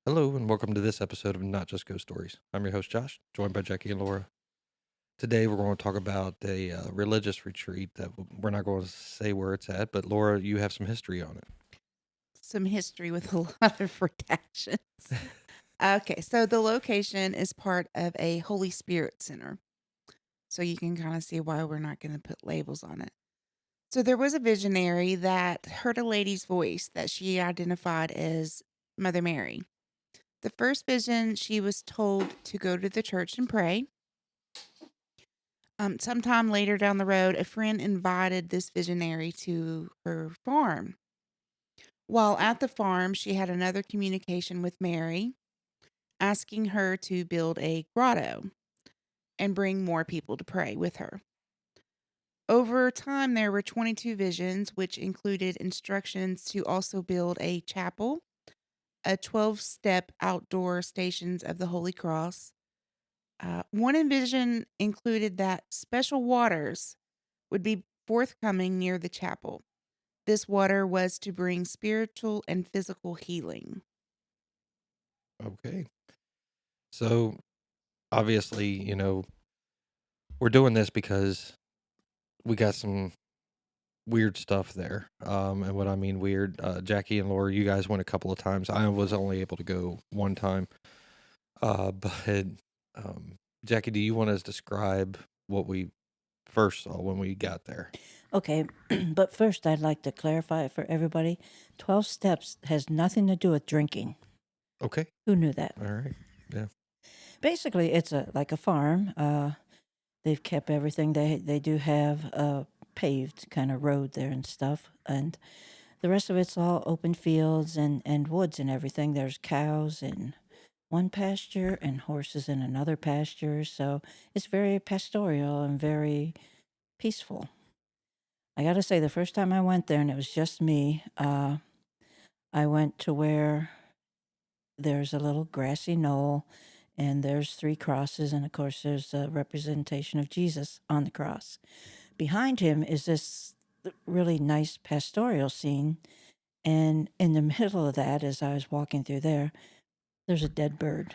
Hello, and welcome to this episode of Not Just Ghost Stories. I'm your host, Josh, joined by Jackie and Laura. Today, we're going to talk about a religious retreat that we're not going to say where it's at, but Laura, you have some history on Some history with a lot of redactions. it. Okay, so the location is part of a Holy Spirit Center. So you can kind of see why we're not going to put labels on it. So there was a visionary that heard a lady's voice that she identified as Mother Mary. The first vision, she was told to go to the church and pray. Sometime later down the road, a friend invited this visionary to her farm. While at the farm, she had another communication with Mary, asking her to build a grotto and bring more people to pray with her. Over time, there were 22 visions, which included instructions to also build a chapel, a 12-step outdoor stations of the Holy Cross. One vision included that special waters would be forthcoming near the chapel. This water was to bring spiritual and physical healing. Okay. So, obviously, we're doing this because we got some weird stuff there. And what I mean weird, Jackie and Laura, you guys went a couple of times. I was only able to go one time. But um, Jackie, do you want to describe what we first saw when we got there? Okay, but first I'd like to clarify for everybody 12 steps has nothing to do with drinking. Okay. Who knew that? All right. Yeah. Basically, it's like a farm. They've kept everything. They do have a paved kind of road there and stuff. And the rest of it's all open fields and woods and everything. There's cows in one pasture and horses in another pasture. So it's very pastoral and very peaceful. I got to say, the first time I went there and it was just me, I went to where there's a little grassy knoll and there's three crosses, and of course, there's a representation of Jesus on the cross. Behind him is this really nice pastoral scene, and in the middle of that, as I was walking through there, there's a dead bird.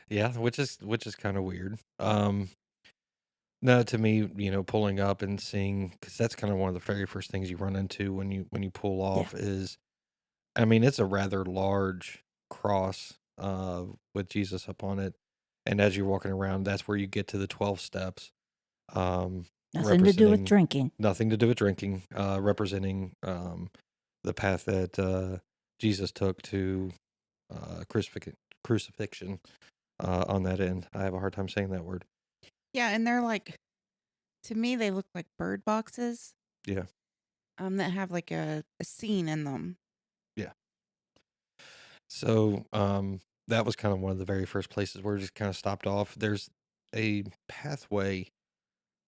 Yeah, which is kind of weird. No, to me, pulling up and seeing, because that's kind of one of the very first things you run into when you pull Yeah. off is, I mean, it's a rather large cross with Jesus up on it, and as you're walking around, that's where you get to the 12 steps, Nothing to do with representing drinking. nothing to do with drinking, representing the path that Jesus took to crucifixion on that end. I have a hard time saying that word. Yeah, and they're like, to me, they look like bird boxes Yeah, that have like a scene in them. yeah. So that was kind of one of the very first places where we just kind of stopped off. There's a pathway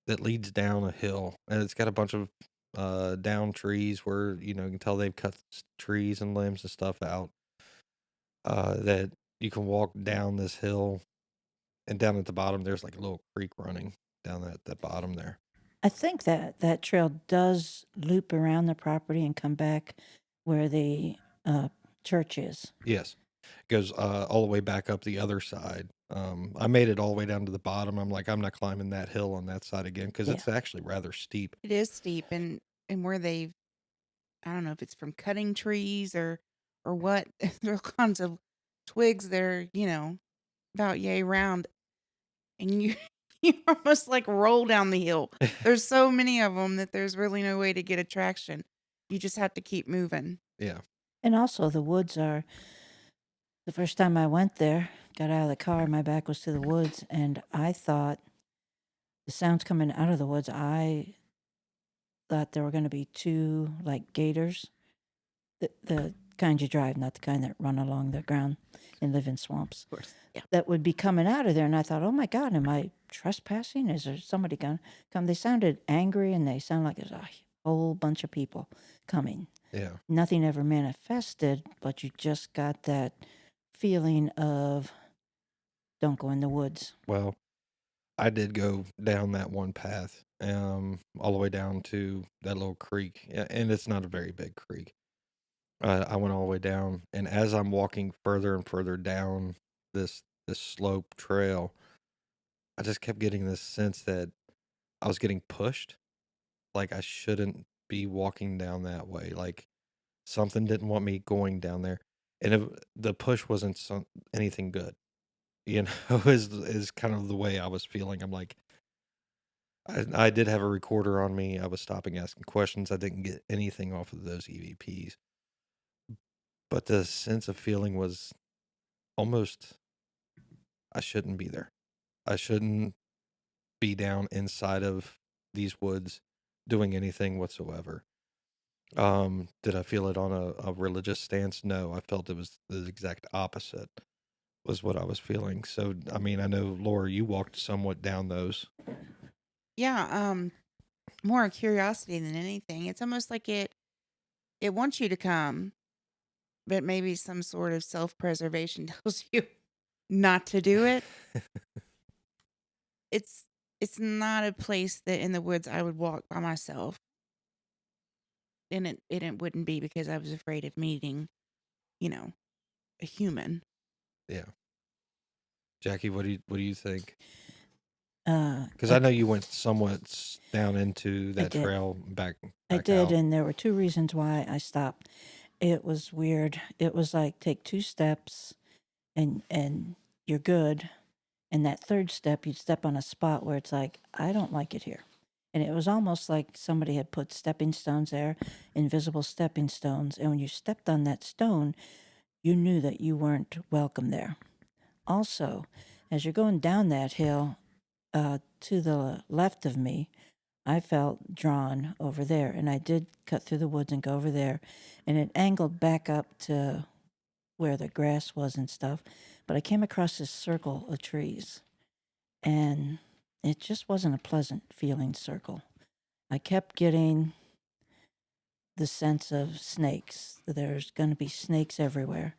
that leads down a hill, and it's got a bunch of down trees where you can tell they've cut trees and limbs and stuff out. That you can walk down this hill, and down at the bottom there's like a little creek running down that bottom there. I think that trail does loop around the property and come back where the church is. Yes, goes all the way back up the other side. I made it all the way down to the bottom. I'm like, I'm not climbing that hill on that side again because Yeah. it's actually rather steep. It is steep, and where they, I don't know if it's from cutting trees or what. There are all kinds of twigs that are about yay round, and you you almost like roll down the hill. There's so many of them that there's really no way to get a traction. You just have to keep moving. Yeah. And also, the woods are, the first time I went there, got out of the car, my back was to the woods, and I thought the sounds coming out of the woods, I thought there were going to be two, like, gators, the kind you drive, not the kind that run along the ground and live in swamps, Of course. Yeah. that would be coming out of there. And I thought, oh my God, am I trespassing? Is there somebody going to come? They sounded angry and they sounded like there's a whole bunch of people coming. Yeah. Nothing ever manifested, but you just got that feeling of don't go in the woods. Well, I did go down that one path, all the way down to that little creek, and it's not a very big creek. I went all the way down, and as I'm walking further and further down this slope trail, I just kept getting this sense that I was getting pushed, like I shouldn't be walking down that way. Like something didn't want me going down there, and the push wasn't anything good. You know, is kind of the way I was feeling. I'm like, I did have a recorder on me. I was stopping asking questions. I didn't get anything off of those EVPs, but the sense of feeling was almost I shouldn't be there. I shouldn't be down inside of these woods doing anything whatsoever. Did I feel it on a religious stance? No, I felt it was the exact opposite was what I was feeling. So, I mean, I know Laura, you walked somewhat down those. Yeah, more curiosity than anything. It's almost like it wants you to come, but maybe some sort of self-preservation tells you not to do it. It's it's not a place that in the woods I would walk by myself. And it wouldn't be because I was afraid of meeting, you know, a human. Yeah. Jackie, what do you think? Because I know Like you went somewhat down into I that did. trail back I back did, out. and there were two reasons why I stopped. It was weird. It was like take two steps and you're good. And that third step, you'd step on a spot where it's like, I don't like it here. And it was almost like somebody had put stepping stones there, invisible stepping stones. And when you stepped on that stone, you knew that you weren't welcome there. Also, as you're going down that hill, to the left of me, I felt drawn over there. And I did cut through the woods and go over there. And it angled back up to where the grass was and stuff. But I came across this circle of trees. And it just wasn't a pleasant feeling circle. I kept getting the sense of snakes. There's going to be snakes everywhere.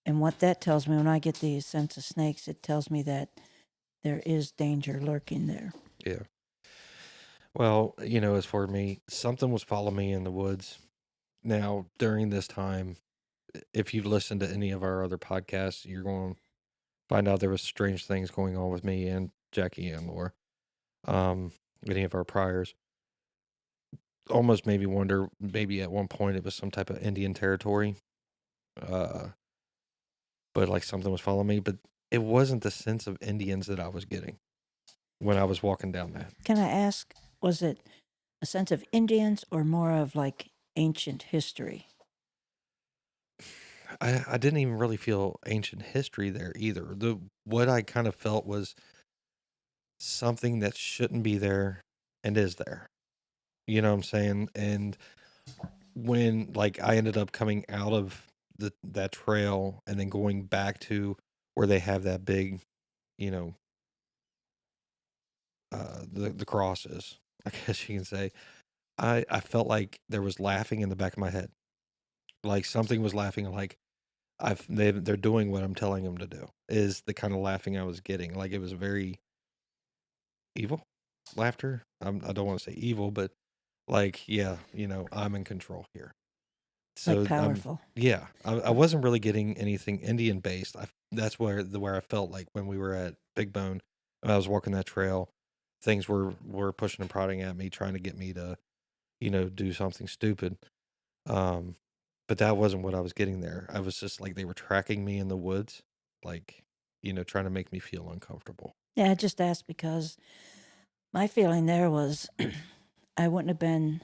And what that tells me, when I get the sense of snakes, it tells me that there is danger lurking there. Yeah. Well, as for me, something was following me in the woods. Now, during this time, if you've listened to any of our other podcasts, you're going to find out there was strange things going on with me and Jackie and Laura. Um, any of our priors. Almost made me wonder, maybe at one point it was some type of Indian territory. Uh, but like something was following me, but it wasn't the sense of Indians that I was getting when I was walking down that. Can I ask, was it a sense of Indians or more of like ancient history? I didn't even really feel ancient history there either. What I kind of felt was something that shouldn't be there and is there. You know what I'm saying? And when like I ended up coming out of that trail and then going back to where they have that big, you know, the crosses, I guess you can say. I felt like there was laughing in the back of my head. Like something was laughing like they're doing what I'm telling them to do. Is the kind of laughing I was getting. Like it was very evil laughter. I don't want to say evil, but like yeah, I'm in control here. Like So powerful? yeah, I wasn't really getting anything Indian based. That's where I felt like when we were at Big Bone, and I was walking that trail, things were pushing and prodding at me, trying to get me to do something stupid. Um, but that wasn't what I was getting there. I was just like they were tracking me in the woods, like trying to make me feel uncomfortable. Yeah, I just asked because my feeling there was I wouldn't have been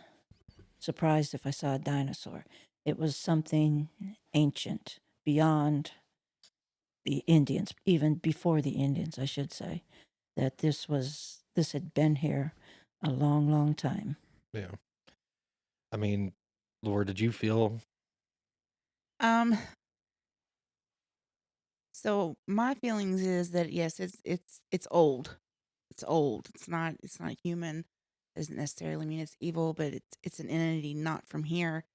surprised if I saw a dinosaur. It was something ancient beyond the Indians, even before the Indians, I should say, that this had been here a long, long time. Yeah, I mean, Laura, did you feel? Um, so my feelings is that yes, it's old. It's old. It's not human. Doesn't necessarily mean it's evil, but it's an entity not from here.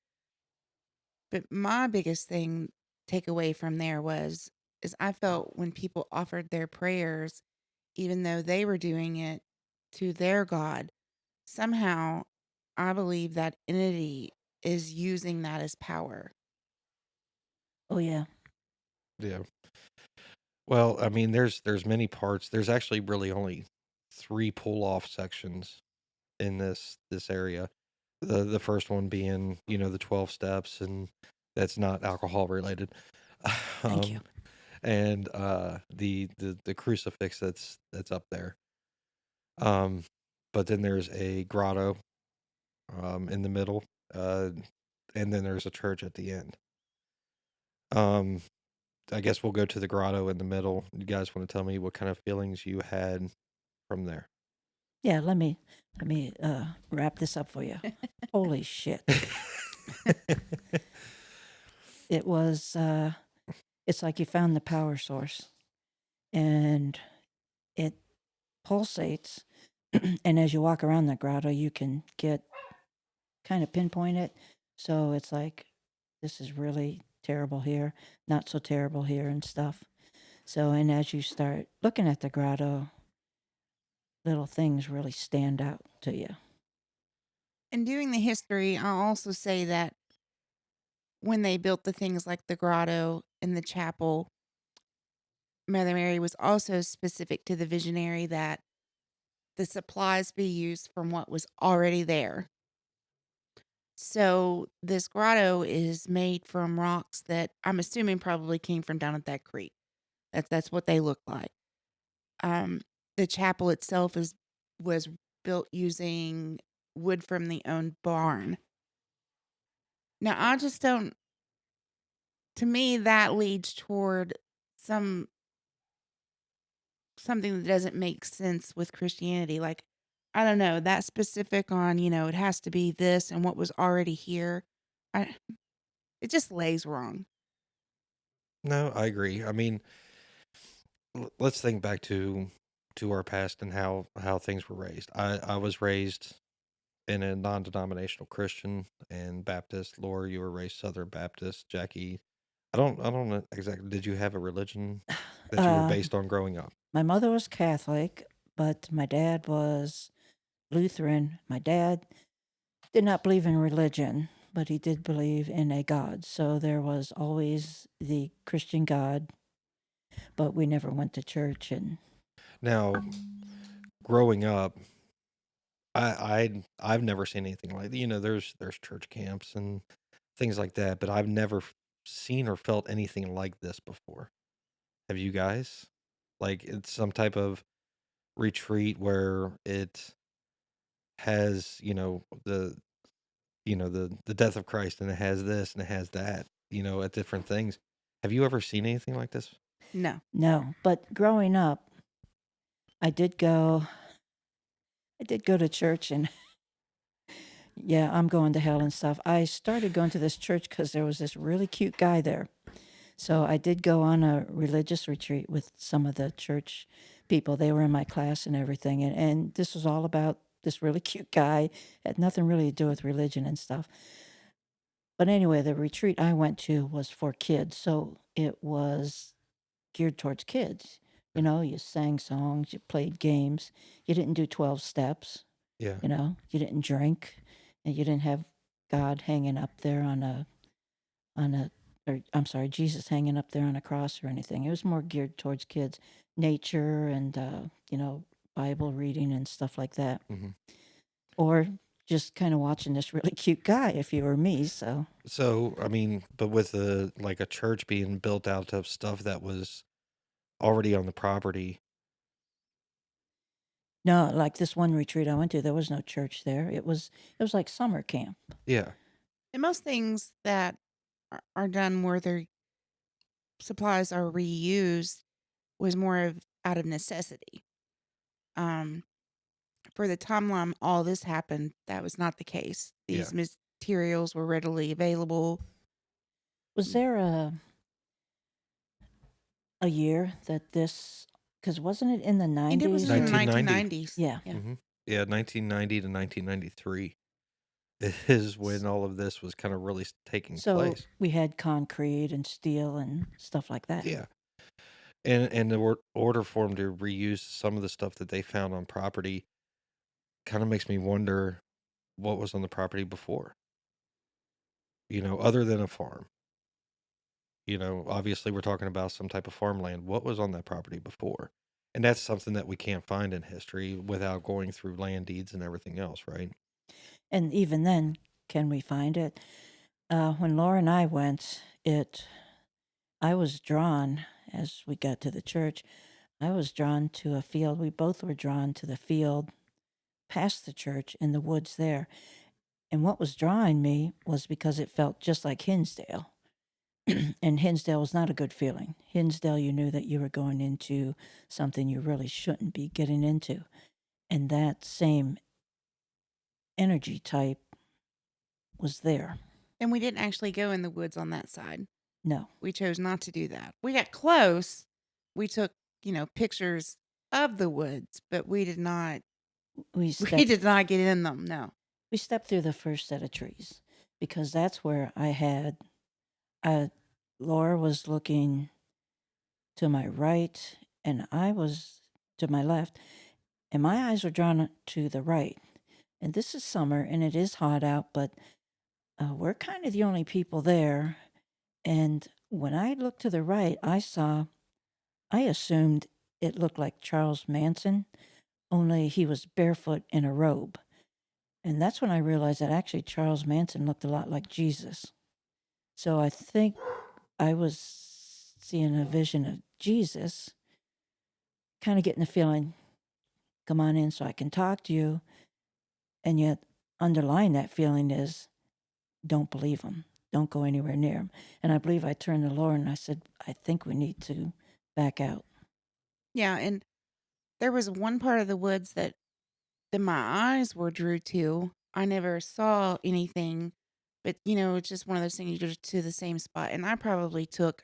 But my biggest thing takeaway from there is I felt when people offered their prayers, even though they were doing it to their God, somehow I believe that entity is using that as power. Oh yeah. Yeah. Well, I mean, there's many parts. There's actually really only 3 pull-off sections in this area. The first one being, the 12 steps, and that's not alcohol related. Thank you. Um, and the crucifix that's up there. Um, but then there's a grotto in the middle, uh, and then there's a church at the end. Um, I guess we'll go to the grotto in the middle. You guys want to tell me what kind of feelings you had from there? Yeah, let me wrap this up for you. Holy shit. It was it's like you found the power source and it pulsates and as you walk around the grotto you can get kind of pinpoint it. So it's like this is really terrible here, not so terrible here and stuff. So and as you start looking at the grotto, little things really stand out to you. And doing the history, I'll also say that when they built the things like the grotto and the chapel, Mother Mary was also specific to the visionary that the supplies be used from what was already there. So this grotto is made from rocks that I'm assuming probably came from down at that creek. That's what they look like. Um, the chapel itself was built using wood from the owned barn. Now I just don't. To me, that leads toward some something that doesn't make sense with Christianity. Like, I don't know, that specific on, it has to be this and what was already here. I it just lays wrong. No, I agree. I mean, let's think back to our past and how things were raised. I was raised in a non-denominational Christian and Baptist. Laura, you were raised Southern Baptist. Jackie, I don't know exactly. Did you have a religion that you were Uh, based on growing up? my mother was Catholic, but my dad was Lutheran. My dad did not believe in religion, but he did believe in a God. So there was always the Christian God, but we never went to church. And Now, growing up, I've never seen anything like that. There's church camps and things like that, but I've never seen or felt anything like this before. Have you guys? Like it's some type of retreat where it has, the death of Christ, and it has this and it has that, at different things. Have you ever seen anything like this? No. no, but growing up, I did go. I did go to church, and yeah, I'm going to hell and stuff. I started going to this church because there was this really cute guy there. So I did go on a religious retreat with some of the church people. They were in my class and everything. And this was all about this really cute guy. Had nothing really to do with religion and stuff. But anyway, the retreat I went to was for kids. So it was geared towards kids. You know, you sang songs, you played games. You didn't do 12 steps, Yeah. you didn't drink, and you didn't have God hanging up there on a or I'm sorry, Jesus hanging up there on a cross or anything. It was more geared towards kids, nature and Bible reading and stuff like that, hmm or just kind of watching this really cute guy if you were me. So So, I mean, but with a church being built out of stuff that was already on the property. no, like this one retreat I went to, there was no church there. It was like summer camp. Yeah. And most things that are done where their supplies are reused was more of out of necessity. Um, for the timeline all this happened, that was not the case. Yeah. These materials were readily available. Was there a year that this? Because wasn't it in the And it was in the 90s? 1990. 1990s. Yeah. Yeah. Yeah, 1990 to 1993 is when all of this was kind of really taking So place. we had concrete and steel and stuff like that. Yeah. And the order for them to reuse some of the stuff that they found on property kind of makes me wonder what was on the property before, other than a farm. Obviously we're talking about some type of farmland. What was on that property before? And that's something that we can't find in history without going through land deeds and everything else, right? And even then, can we find it? When Laura and I went, I was drawn as we got to the church. I was drawn to a field. We both were drawn to the field past the church in the woods there. And what was drawing me was because it felt just like Hinsdale. And Hinsdale was not a good feeling. Hinsdale, you knew that you were going into something you really shouldn't be getting into. And that same energy type was there. And we didn't actually go in the woods on that side. No, We chose not to do that. We got close. We took, pictures of the woods, but we did not we we stepped did not get in them. No. we stepped through the first set of trees because that's where I had Laura was looking to my right and I was to my left, and my eyes were drawn to the right. And this is summer and it is hot out, but we're kind of the only people there. And when I looked to the right, I assumed it looked like Charles Manson, only he was barefoot in a robe. And that's when I realized that actually Charles Manson looked a lot like Jesus. So I think I was seeing a vision of Jesus, kind of getting the feeling, come on in so I can talk to you. And yet, underlying that feeling is, don't believe him. Don't go anywhere near him. And I believe I turned to Laura and I said, I think we need to back out. Yeah, and there was one part of the woods that my eyes were drew to. I never saw anything, but it's just one of those things. You go to the same spot, and I probably took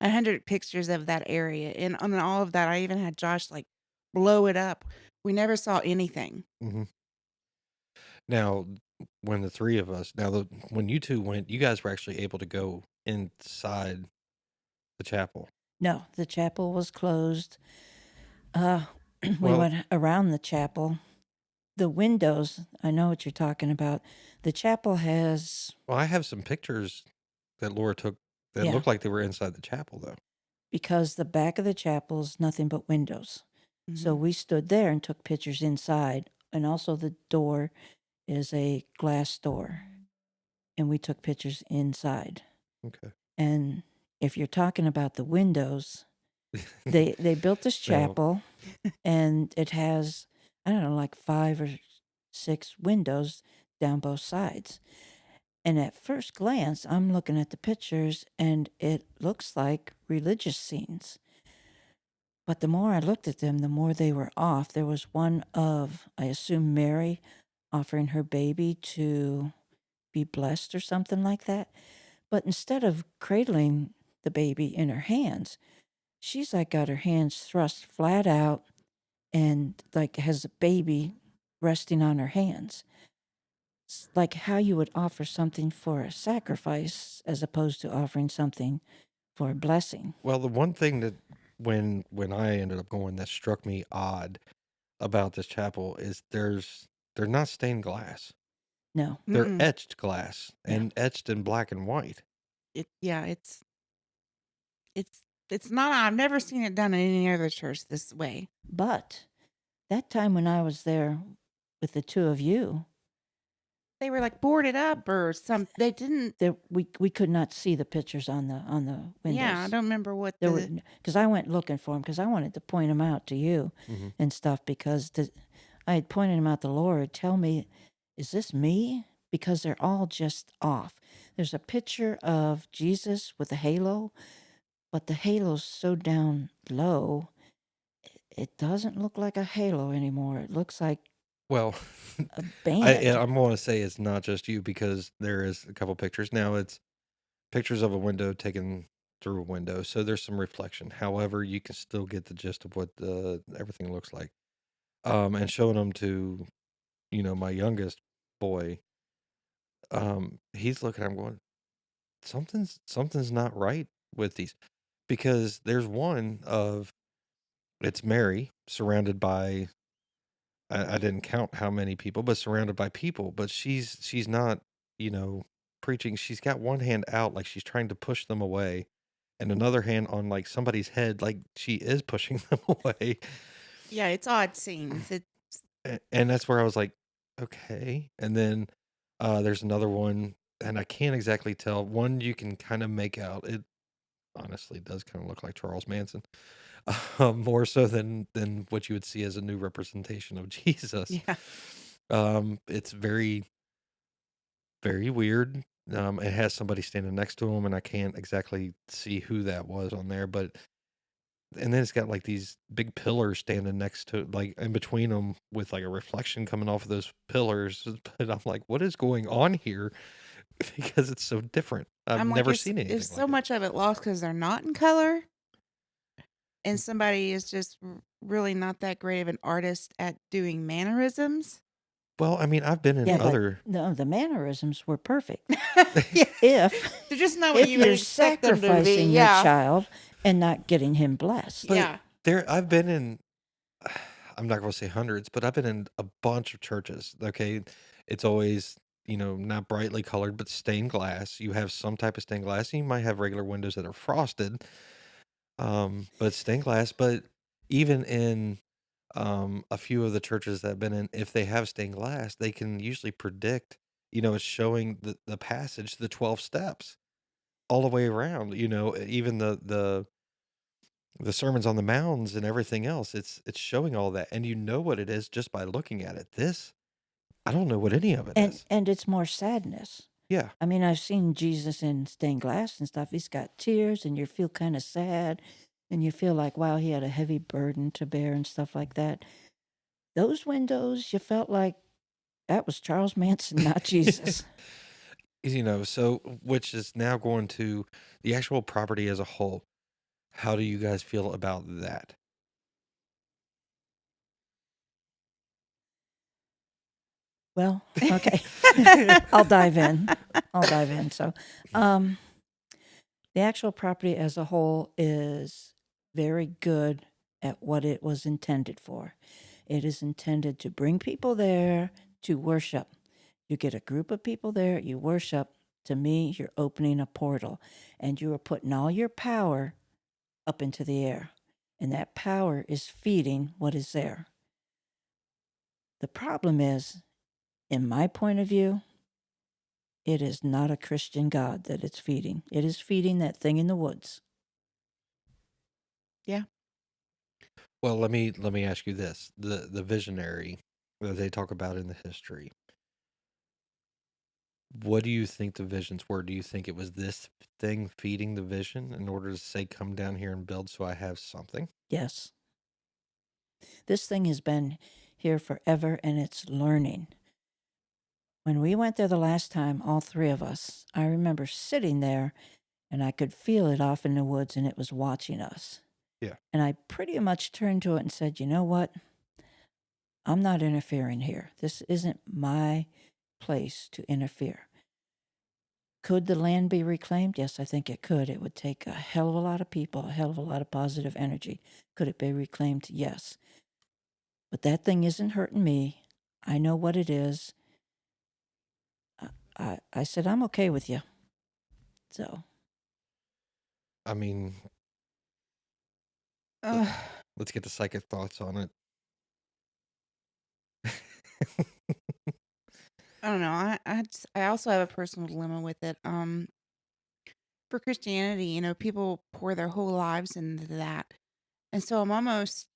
100 pictures of that area, and on all of that, I even had Josh like blow it up. We never saw anything. Hmm. Now, when the three of us, when you two went, you guys were actually able to go inside the chapel. No, the chapel was closed. Uh, we Well, went around the chapel. The windows, I know what you're talking about. The chapel has, I have some pictures that Laura took that yeah, looked like they were inside the chapel, though. because the back of the chapel is nothing but windows. So Mhm. we stood there and took pictures inside. And also, the door is a glass door. And we took pictures inside. Okay. And if you're talking about the windows, they built this Now, chapel and it has, I don't know, like 5 or 6 windows down both sides. And at first glance, I'm looking at the pictures and it looks like religious scenes. But the more I looked at them, the more they were off. There was one of, I assume, Mary offering her baby to be blessed or something like that. But instead of cradling the baby in her hands, she's like got her hands thrust flat out and like has a baby resting on her hands. It's like how you would offer something for a sacrifice as opposed to offering something for a blessing. well, the one thing that when I ended up going that struck me odd about this chapel is they're not stained glass. No, They're Mm-mm. etched glass yeah. and etched in black and white. Yeah, it's it's not. I've never seen it done in any other church this way. But that time when I was there with the two of you, They were like boarded up or some. They didn't. there we could not see the pictures on the Yeah, I windows. don't remember what There were the. because I went looking for them because I wanted to point them out to you Hmm. and stuff because I had pointed them out to Laura. Tell me, is this me? Because they're all just off. There's a picture of Jesus with a halo, but the halo's so down low, it doesn't look like a halo anymore. It looks like Well, a yeah, band. I'm going to say it's not just you because there is a couple pictures. Now it's pictures of a window taken through a window, so there's some reflection. However, you can still get the gist of what everything looks like. And showing them to my youngest boy, he's looking at him going, something's not right with these because there's one of it's Mary surrounded by I didn't count how many people, but surrounded by people, but she's not, you know, preaching, she's got one hand out like she's trying to push them away, and another hand on like somebody's head like she is pushing them away. Yeah, it's odd scenes. It's And that's where I was like, okay. And then there's another one, and I can't exactly tell. One you can kind of make out. It honestly does kind of look like Charles Manson, more so than what you would see as a new representation of Jesus. yeah. It's very very weird. It has somebody standing next to him, and I can't exactly see who that was on there, but and then it's got like these big pillars standing next to, like in between them, with like a reflection coming off of those pillars. But I'm like, what is going on here? Because it's so different. I've I'm like, never is seen is anything so like it. much of it lost because they're not in color, and somebody is just really not that great of an artist at doing mannerisms. Well, I mean, I've been in Yeah, but other. no, the mannerisms were perfect. yeah, If they're just not what if you would you're expect them to be. sacrificing your Yeah, child and not getting him blessed. But yeah. I've been in, I'm not going to say hundreds, but I've been in a bunch of churches. Okay. It's always, not brightly colored, but stained glass. You have some type of stained glass. And you might have regular windows that are frosted, but stained glass. But even in a few of the churches that I've been in, if they have stained glass, they can usually predict, it's showing the passage, the 12 steps all the way around, even the sermons on the mounds and everything else. It's showing all that, and you know what it is just by looking at it. This, I don't know what any of it is. And it's more sadness. Yeah. I mean, I've seen Jesus in stained glass and stuff. He's got tears, and you feel kind of sad, and you feel like, wow, he had a heavy burden to bear and stuff like that. Those windows, you felt like that was Charles Manson, not Jesus. So which is now going to the actual property as a whole. How do you guys feel about that? Well, okay. I'll dive in. So, the actual property as a whole is very good at what it was intended for. It is intended to bring people there to worship. You get a group of people there, you worship. To me, you're opening a portal and you are putting all your power up into the air. And that power is feeding what is there. The problem is, in my point of view, it is not a Christian God that it's feeding. It is feeding that thing in the woods. Yeah. Well, let me ask you this: the visionary that they talk about in the history. What do you think the visions were? Do you think it was this thing feeding the vision in order to say, "Come down here and build, so I have something"? Yes. This thing has been here forever and it's learning. When we went there the last time, all three of us, I remember sitting there and I could feel it off in the woods and it was watching us. Yeah. And I pretty much turned to it and said, you know what? I'm not interfering here. This isn't my place to interfere. Could the land be reclaimed? Yes, I think it could. It would take a hell of a lot of people, a hell of a lot of positive energy. Could it be reclaimed? Yes. But that thing isn't hurting me. I know what it is. I said, I'm okay with you. So, I mean, Ugh. let's get the psychic thoughts on it. I don't know. I also have a personal dilemma with it. For Christianity, people pour their whole lives into that, and so I'm almost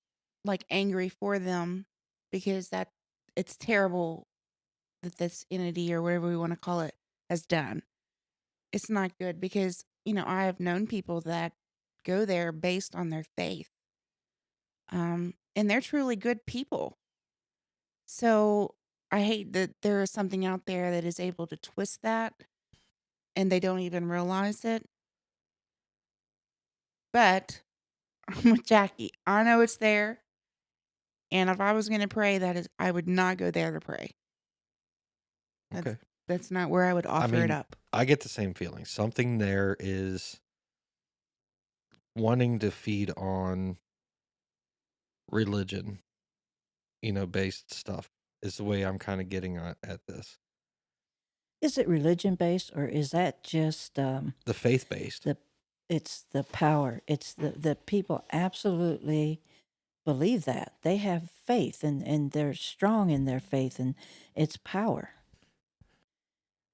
like angry for them because that it's terrible that this entity or whatever we want to call it has done. It's not good because I have known people that go there based on their faith, and they're truly good people. So I hate that there is something out there that is able to twist that and they don't even realize it. But I'm with Jackie. I know it's there. And if I was going to pray, I would not go there to pray. That's Okay. that's not where I would I offer it mean, up. I get the same feeling. Something there is wanting to feed on religion, based stuff is the way I'm kind of getting at this. Is it religion based, or is that just The faith based. the? It's the power. It's the people absolutely believe that they have faith, and they're strong in their faith, and it's power.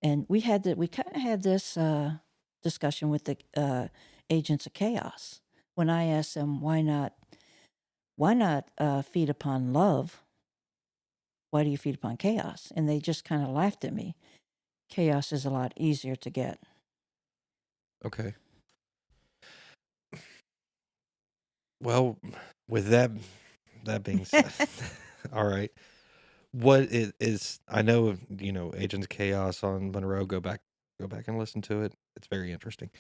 And we kind of had this discussion with the agents of chaos when I asked them why not feed upon love? Why do you feed upon chaos? And they just kind of laughed at me. Chaos is a lot easier to get. Okay. Well, with that being said, all right. What it is, I know, Agents of Chaos on Monroe. Go back and listen to it. It's very interesting.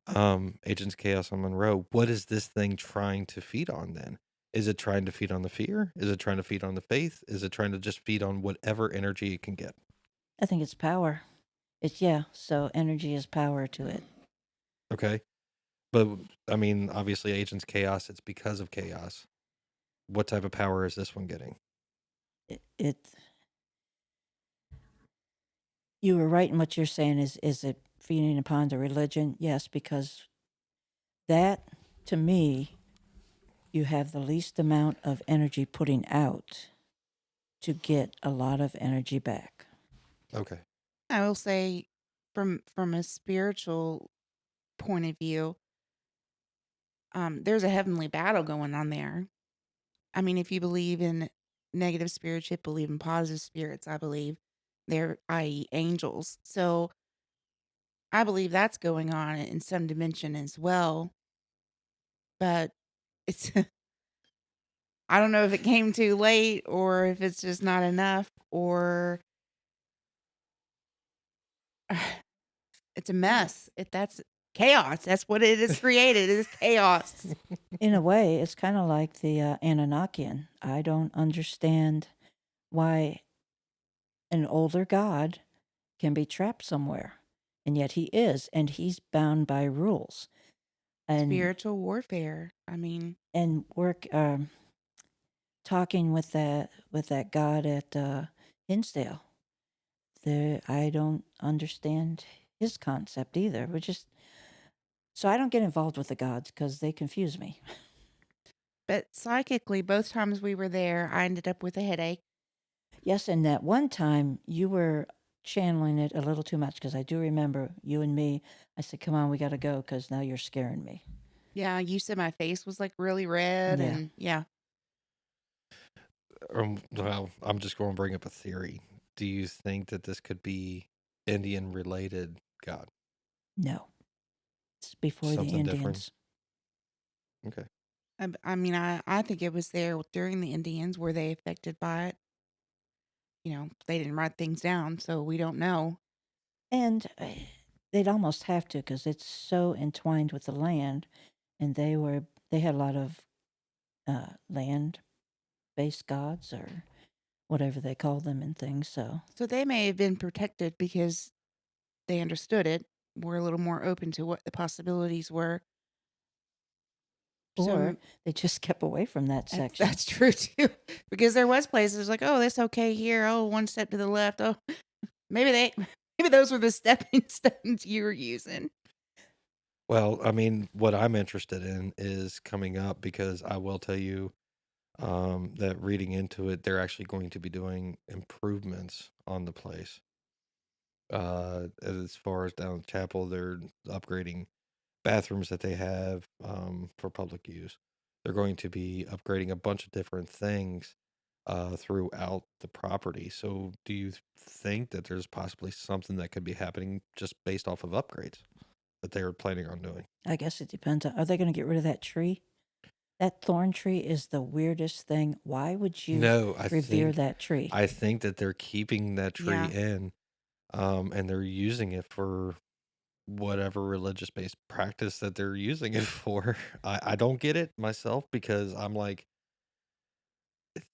Agents of Chaos on Monroe. What is this thing trying to feed on then? Is it trying to feed on the fear? Is it trying to feed on the faith? Is it trying to just feed on whatever energy it can get? I think it's power. It's yeah. So energy is power to it. Okay. But I mean, obviously, Agents of Chaos, it's because of chaos. What type of power is this one getting? It you were right in what you're saying. Is it feeding upon the religion? Yes, because that to me, you have the least amount of energy putting out to get a lot of energy back. Okay. I will say, from a spiritual point of view, there's a heavenly battle going on there. I mean, if you believe in negative spirits, you believe in positive spirits. I believe they're, i.e., angels. So I believe that's going on in some dimension as well. But it's I don't know if it came too late or if it's just not enough or it's a mess. If that's chaos, that's what it is created. It is chaos. In a way, it's kind of like the Anunnakian. I don't understand why an older god can be trapped somewhere, and yet he is, and he's bound by rules. And Spiritual warfare. I mean, work talking with that god at Hinsdale. There, I don't understand his concept either. Which is so I don't get involved with the gods because they confuse me. but psychically, both times we were there, I ended up with a headache. Yes, and that one time you were channeling it a little too much because I do remember you and me. I said, "Come on, we got to go because now you're scaring me." Yeah, you said my face was like really red, Yeah, and yeah, Well, I'm just going to bring up a theory. Do you think that this could be Indian related God? no, it's before the Something different? Indians. Okay. I mean, I think it was there during the Indians. Were they affected by it? They didn't write things down, so we don't know. And they'd almost have to because it's so entwined with the land, and they had a lot of land based gods or whatever they call them and things. So, So they may have been protected because they understood it. Were a little more open to what the possibilities were. So or they just kept away from that that's section. that's true too, because there was places like, oh, that's okay here. Oh, one step to the left. Oh, maybe they maybe those were the stepping stones you were using. Well, I mean, what I'm interested in is coming up because I will tell you that reading into it, they're actually going to be doing improvements on the place. As far as down the chapel, they're upgrading bathrooms that they have for public use. They're going to be upgrading a bunch of different things throughout the property. So, do you think that there's possibly something that could be happening just based off of upgrades that they were planning on doing? I guess it depends on, are they going to get rid of that tree? That thorn tree is the weirdest thing. Why would you No, revere that tree? I think that they're keeping that tree Yeah, in, and they're using it for whatever religious based practice that they're using it for. I don't get it myself because I'm like,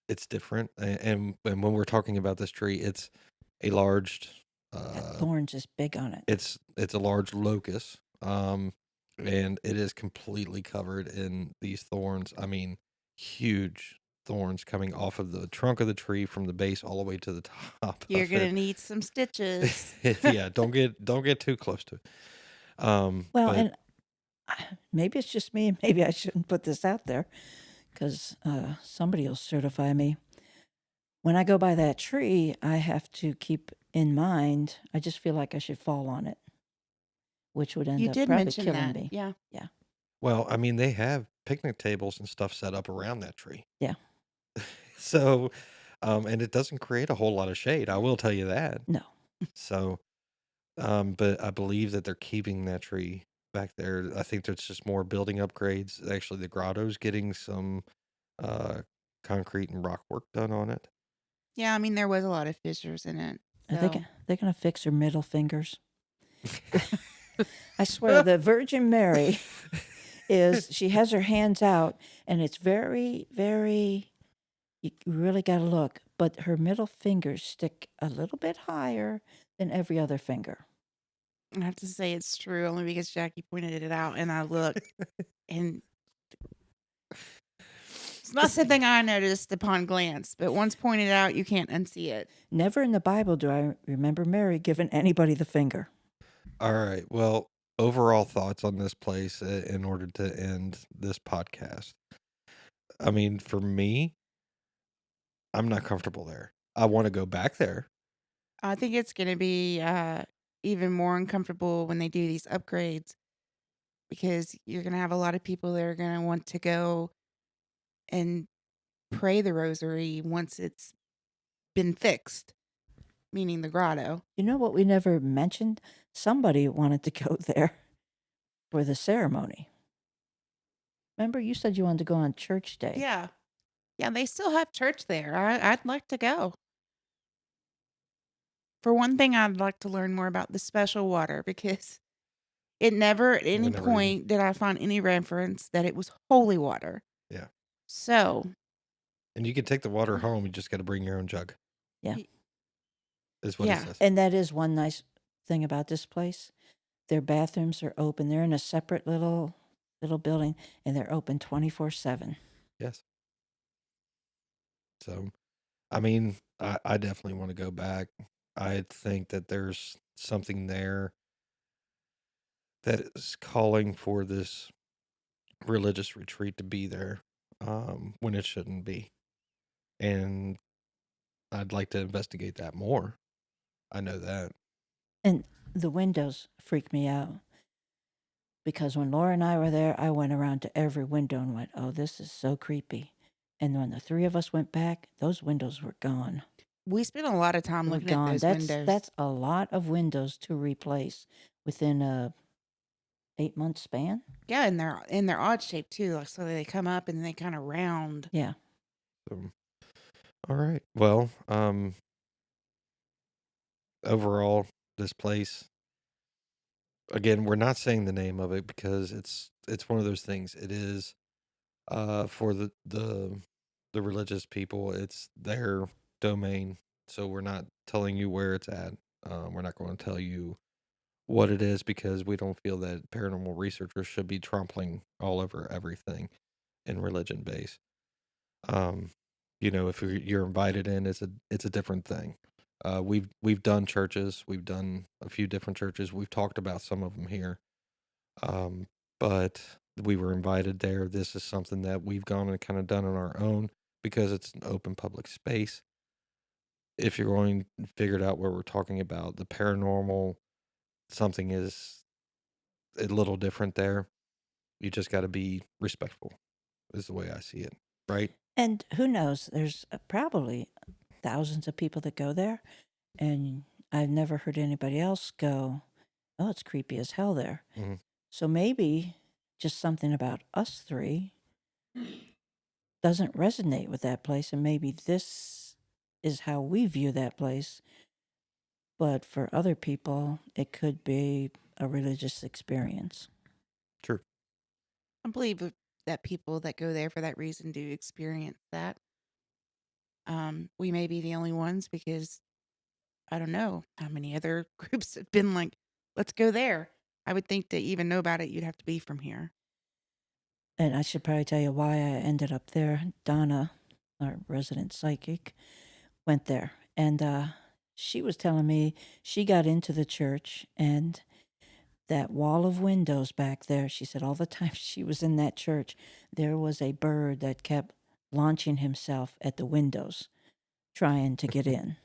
it's different. And when we're talking about this tree, it's a large, That uh, thorns is big on it. it's a large locust, and it is completely covered in these thorns. I mean, huge thorns coming off of the trunk of the tree from the base all the way to the top You're of gonna it. need some stitches. Yeah, don't get too close to it. Well, But and maybe it's just me, and maybe I shouldn't put this out there because somebody will certify me. When I go by that tree, I have to keep in mind, I just feel like I should fall on it, which would end You up did probably mention killing that. me. Yeah. Yeah. well, I mean, they have picnic tables and stuff set up around that tree. Yeah. So, and it doesn't create a whole lot of shade. I will tell you that. No. So, but I believe that they're keeping that tree back there. I think there's just more building upgrades. Actually, the grotto's getting some uh, concrete and rock work done on it. Yeah, I mean there was a lot of fissures in it. Are So they going to fix her middle fingers? I swear, the Virgin Mary she has her hands out, and it's very, very, you really got to look, but her middle fingers stick a little bit higher than every other finger. I have to say it's true only because Jackie pointed it out and I looked and it's not something I noticed upon glance, but once pointed out, you can't unsee it. Never in the Bible do I remember Mary giving anybody the finger. All right. Well, overall thoughts on this place in order to end this podcast. I mean, for me, I'm not comfortable there. I want to go back there. I think it's going to be even more uncomfortable when they do these upgrades because you're going to have a lot of people that are going to want to go and pray the rosary once it's been fixed, meaning the grotto. You know what we never mentioned? Somebody wanted to go there for the ceremony. Remember, you said you wanted to go on church day. Yeah. Yeah, they still have church there. I'd like to go. For one thing, I'd like to learn more about the special water because it never at any Whenever even, point did I find any reference that it was holy water. yeah. So, And you can take the water home. You just got to bring your own jug. Yeah. Is what it yeah. says. And that is one nice thing about this place. Their bathrooms are open. They're in a separate little building, and they're open 24/7. Yes. So, I mean, I definitely want to go back. I think that there's something there that is calling for this religious retreat to be there when it shouldn't be. And I'd like to investigate that more. I know that. And the windows freak me out because when Laura and I were there, I went around to every window and went, "Oh, this is so creepy." And when the three of us went back, those windows were gone. We spent a lot of time They were looking at gone. those windows. That's a lot of windows to replace within a 8-month span. Yeah, and they're odd shaped too. Like so they come up and they kind of round. Yeah. So, all right. Well, overall, this place, again, we're not saying the name of it because it's one of those things. It is for the religious people, it's their domain. So we're not telling you where it's at. We're not going to tell you what it is because we don't feel that paranormal researchers should be trampling all over everything in religion base. Um, if you're invited in, it's a different thing. We've done churches, we've done a few different churches. We've talked about some of them here, but we were invited there. This is something that we've gone and kind of done on our own because it's an open public space. If you're going to figure it out where we're talking about the paranormal, something is a little different there. You just got to be respectful, is the way I see it, right? And who knows? There's probably thousands of people that go there, and I've never heard anybody else go, "Oh, it's creepy as hell there." Mhm. So maybe just something about us three doesn't resonate with that place, and maybe this is how we view that place. But for other people, it could be a religious experience. True. I believe that people that go there for that reason do experience that. We may be the only ones because I don't know how many other groups have been like, let's go there. I would think to even know about it, you'd have to be from here. And I should probably tell you why I ended up there. Donna our resident psychic, went there. And she was telling me she got into the church and that wall of windows back there, she said all the time she was in that church, there was a bird that kept launching himself at the windows trying to get in.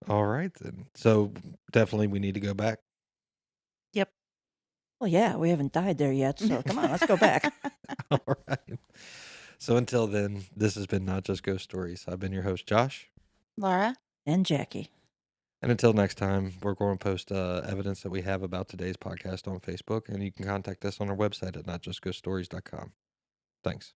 All right then. So definitely we need to go back. Yep. Well, yeah, we haven't died there yet, so come on, let's go back. All right. So until then, this has been Not Just Ghost Stories. I've been your host, Josh. Laura? And Jackie. And until next time, we're going to post evidence that we have about today's podcast on Facebook, and you can contact us on our website at notjustghoststories.com. Thanks.